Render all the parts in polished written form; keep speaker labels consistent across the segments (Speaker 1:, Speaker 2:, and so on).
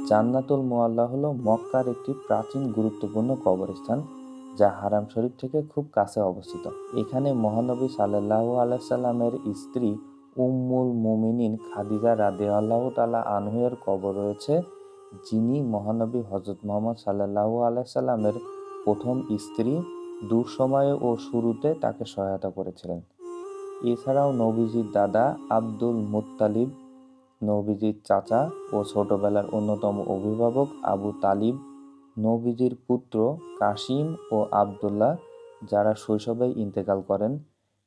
Speaker 1: জান্নাতুল Mualla হলো মক্কার একটি প্রাচীন গুরুত্বপূর্ণ কবরস্থান, যা হারাম শরীফ থেকে খুব কাছে অবস্থিত। এখানে মহানবী সাল্লাল্লাহু আলাইহি সাল্লামের স্ত্রী উম্মুল মুমিনিন খাদিজা রাদিয়াল্লাহু তাআলা আনহা-এর কবর রয়েছে, যিনি মহানবী হযরত মুহাম্মদ সাল্লাল্লাহু আলাইহি সাল্লামের প্রথম স্ত্রী। দুঃসময়ে ও শুরুতে তাকে সহায়তা করেছিলেন। এছাড়াও নবীজির দাদা আব্দুল মুত্তালিব, নবীজির চাচা ও ছোটবেলার অন্যতম অভিভাবক আবু তালিব, নবীজির পুত্র কাসিম ও আবদুল্লাহ, যারা শৈশবেই ইন্তেকাল করেন।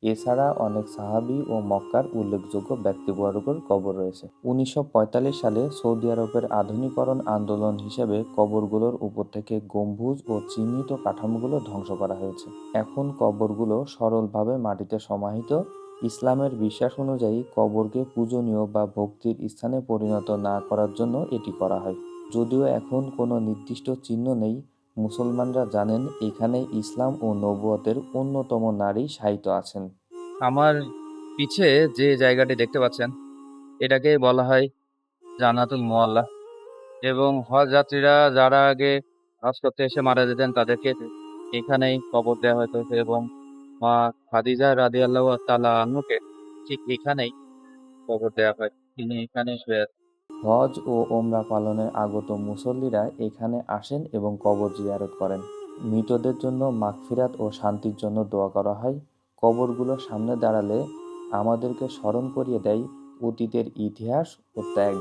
Speaker 1: এছাড়া অনেক সাহাবী ও মক্কার উল্লেখযোগ্য ব্যক্তিবর্গের কবর রয়েছে। 1945 সালে সৌদি আরবের আধুনিকরণ আন্দোলন হিসেবে কবরগুলোর উপর থেকে গম্বুজ ও চিহ্নিত কাঠামোগুলো ধ্বংস করা হয়েছে। এখন কবরগুলো সরলভাবে মাটিতে সমাহিত। ইসলামের বিশ্বাস অনুযায়ী কবরকে পূজনীয় বা ভক্তির স্থানে পরিণত না করার জন্য এটি করা হয়। যদিও এখন কোনো নির্দিষ্ট চিহ্ন নেই, মুসলমানরা জানেন এখানে ইসলাম ও নবুয়তের অন্যতম নারী শায়িত আছেন।
Speaker 2: আমার পিছে যে জায়গাটি দেখতে পাচ্ছেন, এটাকে বলা হয় জান্নাতুল মুআল্লা। এবং হজ যাত্রীরা যারা আগে হজ করতে এসে মারা যেতেন, তাদেরকে এখানেই কবর দেওয়া হতো। এবং মা খাদিজা রাদিয়াল্লাহু তাআলা আনহুকে ঠিক এখানেই কবর দেওয়া হয়। তিনি এখানে শুয়ে আছেন।
Speaker 1: হজ ও ওমরা পালনে আগত মুসল্লিরা এখানে আসেন এবং কবর জিয়ারত করেন। মৃতদের জন্য মাগফিরাত ও শান্তির জন্য দোয়া করা হয়। কবরগুলোর সামনে দাঁড়ালে আমাদেরকে স্মরণ করিয়ে দেয় অতীতের ইতিহাস ও ত্যাগ।